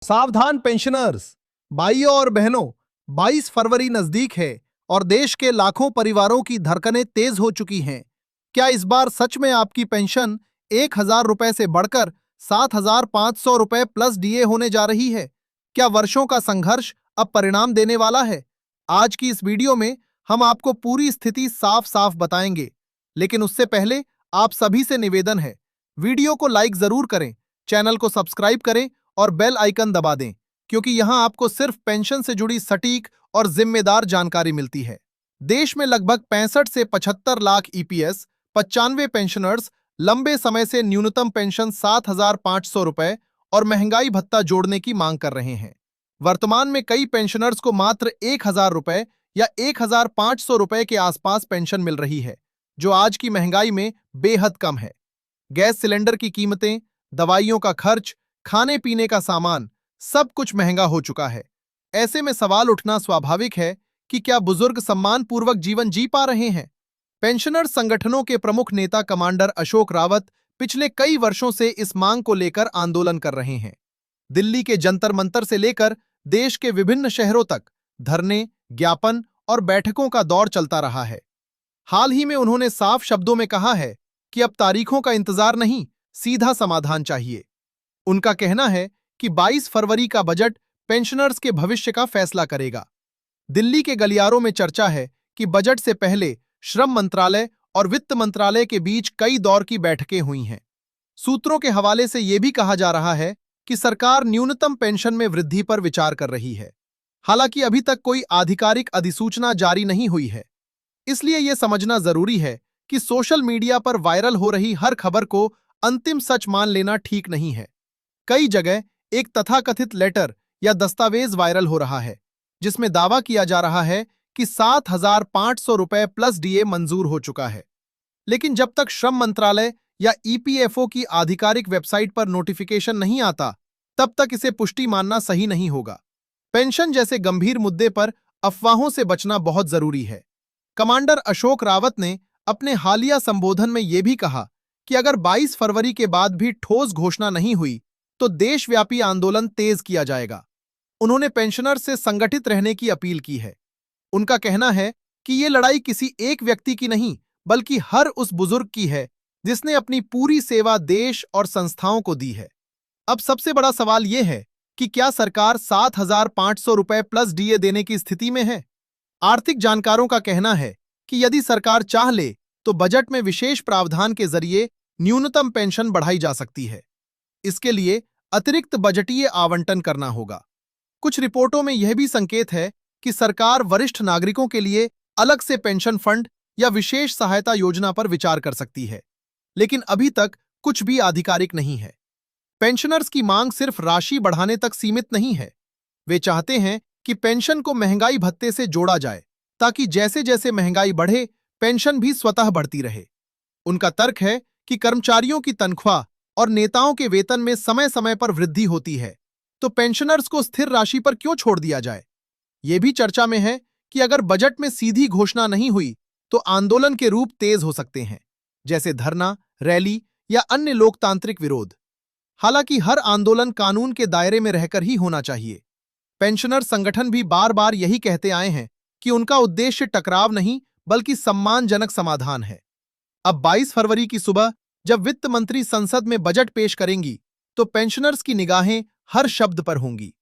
सावधान पेंशनर्स, भाइयों और बहनों, 22 फरवरी नजदीक है और देश के लाखों परिवारों की धड़कनें तेज हो चुकी हैं। क्या इस बार सच में आपकी पेंशन 1,000 रुपए से बढ़कर 7,500 रुपए प्लस डीए होने जा रही है? क्या वर्षों का संघर्ष अब परिणाम देने वाला है? आज की इस वीडियो में हम आपको पूरी स्थिति साफ साफ बताएंगे। लेकिन उससे पहले आप सभी से निवेदन है, वीडियो को लाइक जरूर करें, चैनल को सब्सक्राइब करें और बेल आइकन दबा दें, क्योंकि यहां आपको सिर्फ पेंशन से जुड़ी सटीक और जिम्मेदार जानकारी मिलती है। देश में लगभग 65 से 75 लाख ईपीएस 95 पेंशनर्स लंबे समय से न्यूनतम पेंशन 7,500 रुपए और महंगाई भत्ता जोड़ने की मांग कर रहे हैं। वर्तमान में कई पेंशनर्स को मात्र 1,000 रुपए या 1,500 रुपए के आसपास पेंशन मिल रही है, जो आज की महंगाई में बेहद कम है। गैस सिलेंडर की कीमतें, दवाइयों का खर्च, खाने पीने का सामान, सब कुछ महंगा हो चुका है। ऐसे में सवाल उठना स्वाभाविक है कि क्या बुजुर्ग सम्मानपूर्वक जीवन जी पा रहे हैं? पेंशनर संगठनों के प्रमुख नेता कमांडर अशोक रावत पिछले कई वर्षों से इस मांग को लेकर आंदोलन कर रहे हैं। दिल्ली के जंतर मंतर से लेकर देश के विभिन्न शहरों तक धरने, ज्ञापन और बैठकों का दौर चलता रहा है। हाल ही में उन्होंने साफ शब्दों में कहा है कि अब तारीखों का इंतजार नहीं, सीधा समाधान चाहिए। उनका कहना है कि 22 फरवरी का बजट पेंशनर्स के भविष्य का फैसला करेगा। दिल्ली के गलियारों में चर्चा है कि बजट से पहले श्रम मंत्रालय और वित्त मंत्रालय के बीच कई दौर की बैठकें हुई हैं। सूत्रों के हवाले से यह भी कहा जा रहा है कि सरकार न्यूनतम पेंशन में वृद्धि पर विचार कर रही है। हालांकि अभी तक कोई आधिकारिक अधिसूचना जारी नहीं हुई है, इसलिए यह समझना जरूरी है कि सोशल मीडिया पर वायरल हो रही हर खबर को अंतिम सच मान लेना ठीक नहीं है। कई जगह एक तथाकथित लेटर या दस्तावेज वायरल हो रहा है, जिसमें दावा किया जा रहा है कि 7,500 रुपए प्लस डीए मंजूर हो चुका है। लेकिन जब तक श्रम मंत्रालय या ईपीएफओ की आधिकारिक वेबसाइट पर नोटिफिकेशन नहीं आता, तब तक इसे पुष्टि मानना सही नहीं होगा। पेंशन जैसे गंभीर मुद्दे पर अफवाहों से बचना बहुत जरूरी है। कमांडर अशोक रावत ने अपने हालिया संबोधन में यह भी कहा कि अगर 22 फरवरी के बाद भी ठोस घोषणा नहीं हुई तो देशव्यापी आंदोलन तेज किया जाएगा। उन्होंने पेंशनर से संगठित रहने की अपील की है। उनका कहना है कि ये लड़ाई किसी एक व्यक्ति की नहीं, बल्कि हर उस बुजुर्ग की है जिसने अपनी पूरी सेवा देश और संस्थाओं को दी है। अब सबसे बड़ा सवाल यह है कि क्या सरकार 7,500 रुपए प्लस डीए देने की स्थिति में है? आर्थिक जानकारों का कहना है कि यदि सरकार चाह ले तो बजट में विशेष प्रावधान के जरिए न्यूनतम पेंशन बढ़ाई जा सकती है। इसके लिए अतिरिक्त बजटीय आवंटन करना होगा। कुछ रिपोर्टों में यह भी संकेत है कि सरकार वरिष्ठ नागरिकों के लिए अलग से पेंशन फंड या विशेष सहायता योजना पर विचार कर सकती है, लेकिन अभी तक कुछ भी आधिकारिक नहीं है। पेंशनर्स की मांग सिर्फ राशि बढ़ाने तक सीमित नहीं है। वे चाहते हैं कि पेंशन को महंगाई भत्ते से जोड़ा जाए, ताकि जैसे जैसे महंगाई बढ़े, पेंशन भी स्वतः बढ़ती रहे। उनका तर्क है कि कर्मचारियों की तनख्वाह और नेताओं के वेतन में समय समय पर वृद्धि होती है, तो पेंशनर्स को स्थिर राशि पर क्यों छोड़ दिया जाए? यह भी चर्चा में है कि अगर बजट में सीधी घोषणा नहीं हुई तो आंदोलन के रूप तेज हो सकते हैं, जैसे धरना, रैली या अन्य लोकतांत्रिक विरोध। हालांकि हर आंदोलन कानून के दायरे में रहकर ही होना चाहिए। पेंशनर संगठन भी बार बार यही कहते आए हैं कि उनका उद्देश्य टकराव नहीं, बल्कि सम्मानजनक समाधान है। अब 22 फरवरी की सुबह जब वित्त मंत्री संसद में बजट पेश करेंगी, तो पेंशनर्स की निगाहें हर शब्द पर होंगी।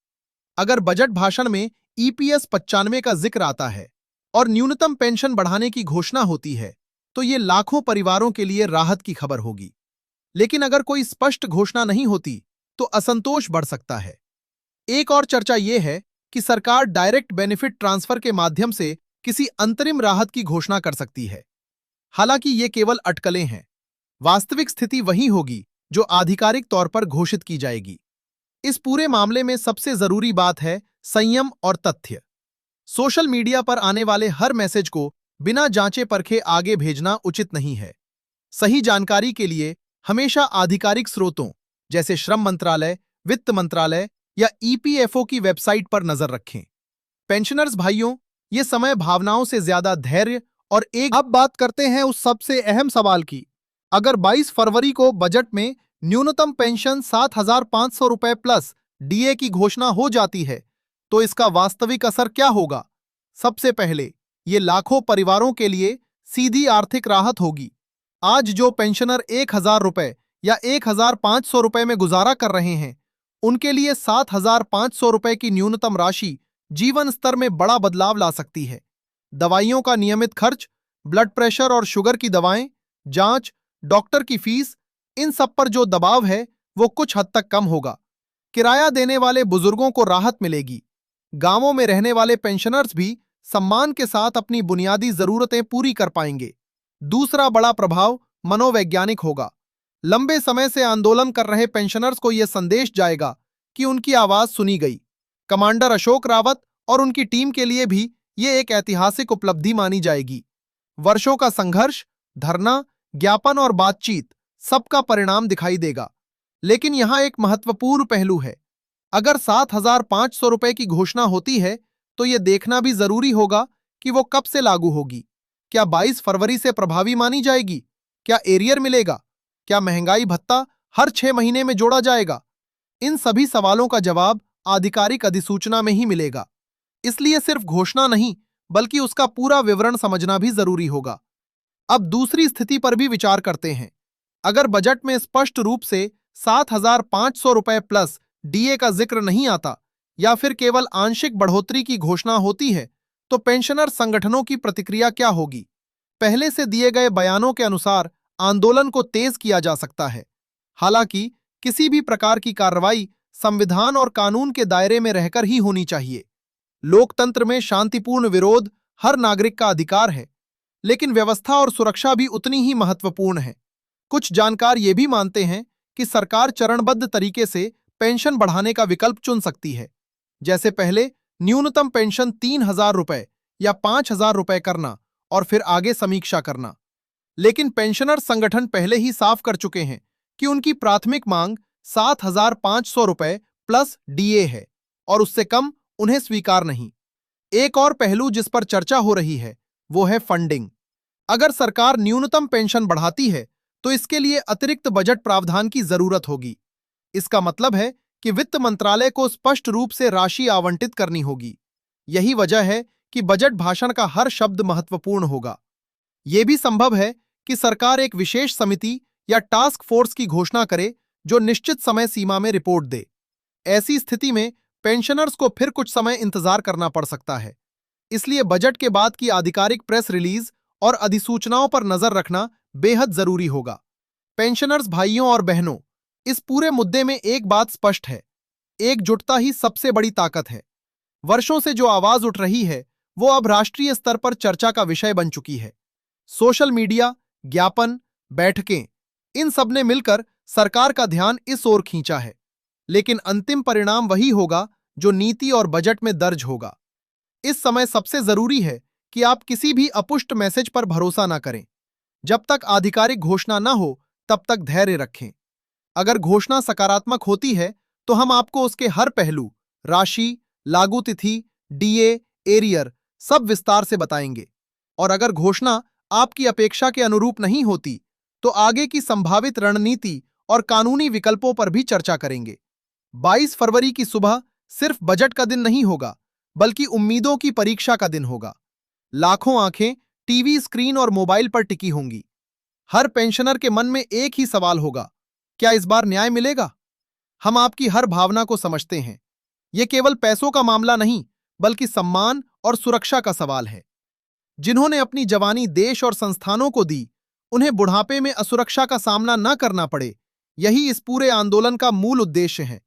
अगर बजट भाषण में ईपीएस 95 का जिक्र आता है और न्यूनतम पेंशन बढ़ाने की घोषणा होती है, तो ये लाखों परिवारों के लिए राहत की खबर होगी। लेकिन अगर कोई स्पष्ट घोषणा नहीं होती, तो असंतोष बढ़ सकता है। एक और चर्चा यह है कि सरकार डायरेक्ट बेनिफिट ट्रांसफर के माध्यम से किसी अंतरिम राहत की घोषणा कर सकती है। हालांकि ये केवल अटकलें हैं। वास्तविक स्थिति वही होगी जो आधिकारिक तौर पर घोषित की जाएगी। इस पूरे मामले में सबसे जरूरी बात है संयम और तथ्य। सोशल मीडिया पर आने वाले हर मैसेज को बिना जांचे परखे आगे भेजना उचित नहीं है। सही जानकारी के लिए हमेशा आधिकारिक स्रोतों जैसे श्रम मंत्रालय, वित्त मंत्रालय या ईपीएफओ की वेबसाइट पर नजर रखें। पेंशनर्स भाइयों, ये समय भावनाओं से ज्यादा धैर्य और एक। अब बात करते हैं उस सबसे अहम सवाल की। अगर 22 फरवरी को बजट में न्यूनतम पेंशन 7,500 रुपए प्लस डीए की घोषणा हो जाती है तो इसका वास्तविक असर क्या होगा? सबसे पहले ये लाखों परिवारों के लिए सीधी आर्थिक राहत होगी। आज जो पेंशनर 1,000 रुपए या 1,500 रुपए में गुजारा कर रहे हैं, उनके लिए 7,500 रुपए की न्यूनतम राशि जीवन स्तर में बड़ा बदलाव ला सकती है। दवाइयों का नियमित खर्च, ब्लड प्रेशर और शुगर की दवाएं, जांच, डॉक्टर की फीस, इन सब पर जो दबाव है वो कुछ हद तक कम होगा। किराया देने वाले बुजुर्गों को राहत मिलेगी। गांवों में रहने वाले पेंशनर्स भी सम्मान के साथ अपनी बुनियादी जरूरतें पूरी कर पाएंगे। दूसरा बड़ा प्रभाव मनोवैज्ञानिक होगा। लंबे समय से आंदोलन कर रहे पेंशनर्स को यह संदेश जाएगा कि उनकी आवाज सुनी गई। कमांडर अशोक रावत और उनकी टीम के लिए भी यह एक ऐतिहासिक उपलब्धि मानी जाएगी। वर्षों का संघर्ष, धरना, ज्ञापन और बातचीत सबका परिणाम दिखाई देगा। लेकिन यहां एक महत्वपूर्ण पहलू है। अगर 7,500 रुपए की घोषणा होती है तो यह देखना भी जरूरी होगा कि वो कब से लागू होगी। क्या 22 फरवरी से प्रभावी मानी जाएगी? क्या एरियर मिलेगा? क्या महंगाई भत्ता हर 6 महीने में जोड़ा जाएगा? इन सभी सवालों का जवाब आधिकारिक अधिसूचना में ही मिलेगा। इसलिए सिर्फ घोषणा नहीं, बल्कि उसका पूरा विवरण समझना भी जरूरी होगा। अब दूसरी स्थिति पर भी विचार करते हैं। अगर बजट में स्पष्ट रूप से 7,500 रुपए प्लस डीए का जिक्र नहीं आता या फिर केवल आंशिक बढ़ोतरी की घोषणा होती है, तो पेंशनर संगठनों की प्रतिक्रिया क्या होगी? पहले से दिए गए बयानों के अनुसार आंदोलन को तेज किया जा सकता है। हालांकि किसी भी प्रकार की कार्रवाई संविधान और कानून के दायरे में रहकर ही होनी चाहिए। लोकतंत्र में शांतिपूर्ण विरोध हर नागरिक का अधिकार है, लेकिन व्यवस्था और सुरक्षा भी उतनी ही महत्वपूर्ण है। कुछ जानकार ये भी मानते हैं कि सरकार चरणबद्ध तरीके से पेंशन बढ़ाने का विकल्प चुन सकती है, जैसे पहले न्यूनतम पेंशन 3,000 रुपए या 5,000 रुपए करना और फिर आगे समीक्षा करना। लेकिन पेंशनर संगठन पहले ही साफ कर चुके हैं कि उनकी प्राथमिक मांग 7,500 रुपए प्लस डीए है और उससे कम उन्हें स्वीकार नहीं। एक और पहलू जिस पर चर्चा हो रही है वो है फंडिंग। अगर सरकार न्यूनतम पेंशन बढ़ाती है तो इसके लिए अतिरिक्त बजट प्रावधान की जरूरत होगी। इसका मतलब है कि वित्त मंत्रालय को स्पष्ट रूप से राशि आवंटित करनी होगी। यही वजह है कि बजट भाषण का हर शब्द महत्वपूर्ण होगा। यह भी संभव है कि सरकार एक विशेष समिति या टास्क फोर्स की घोषणा करे जो निश्चित समय सीमा में रिपोर्ट दे। ऐसी स्थिति में पेंशनर्स को फिर कुछ समय इंतजार करना पड़ सकता है। इसलिए बजट के बाद की आधिकारिक प्रेस रिलीज और अधिसूचनाओं पर नजर रखना बेहद जरूरी होगा। पेंशनर्स भाइयों और बहनों, इस पूरे मुद्दे में एक बात स्पष्ट है, एकजुटता ही सबसे बड़ी ताकत है। वर्षों से जो आवाज उठ रही है वो अब राष्ट्रीय स्तर पर चर्चा का विषय बन चुकी है। सोशल मीडिया, ज्ञापन, बैठकें, इन सब ने मिलकर सरकार का ध्यान इस ओर खींचा है। लेकिन अंतिम परिणाम वही होगा जो नीति और बजट में दर्ज होगा। इस समय सबसे जरूरी है कि आप किसी भी अपुष्ट मैसेज पर भरोसा न करें। जब तक आधिकारिक घोषणा न हो तब तक धैर्य रखें। अगर घोषणा सकारात्मक होती है तो हम आपको उसके हर पहलू, राशि, लागू तिथि, डीए, एरियर सब विस्तार से बताएंगे। और अगर घोषणा आपकी अपेक्षा के अनुरूप नहीं होती तो आगे की संभावित रणनीति और कानूनी विकल्पों पर भी चर्चा करेंगे। 22 फरवरी की सुबह सिर्फ बजट का दिन नहीं होगा, बल्कि उम्मीदों की परीक्षा का दिन होगा। लाखों आंखें टीवी स्क्रीन और मोबाइल पर टिकी होंगी। हर पेंशनर के मन में एक ही सवाल होगा, क्या इस बार न्याय मिलेगा? हम आपकी हर भावना को समझते हैं। यह केवल पैसों का मामला नहीं, बल्कि सम्मान और सुरक्षा का सवाल है। जिन्होंने अपनी जवानी देश और संस्थानों को दी, उन्हें बुढ़ापे में असुरक्षा का सामना न करना पड़े, यही इस पूरे आंदोलन का मूल उद्देश्य है।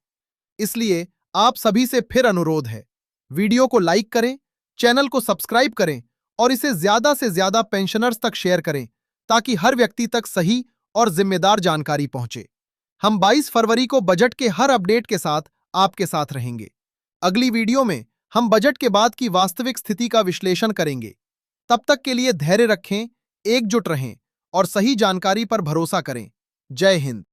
इसलिए आप सभी से फिर अनुरोध है, वीडियो को लाइक करें, चैनल को सब्सक्राइब करें और इसे ज्यादा से ज्यादा पेंशनर्स तक शेयर करें ताकि हर व्यक्ति तक सही और जिम्मेदार जानकारी पहुंचे। हम 22 फरवरी को बजट के हर अपडेट के साथ आपके साथ रहेंगे। अगली वीडियो में हम बजट के बाद की वास्तविक स्थिति का विश्लेषण करेंगे। तब तक के लिए धैर्य रखें, एकजुट रहें और सही जानकारी पर भरोसा करें। जय हिंद।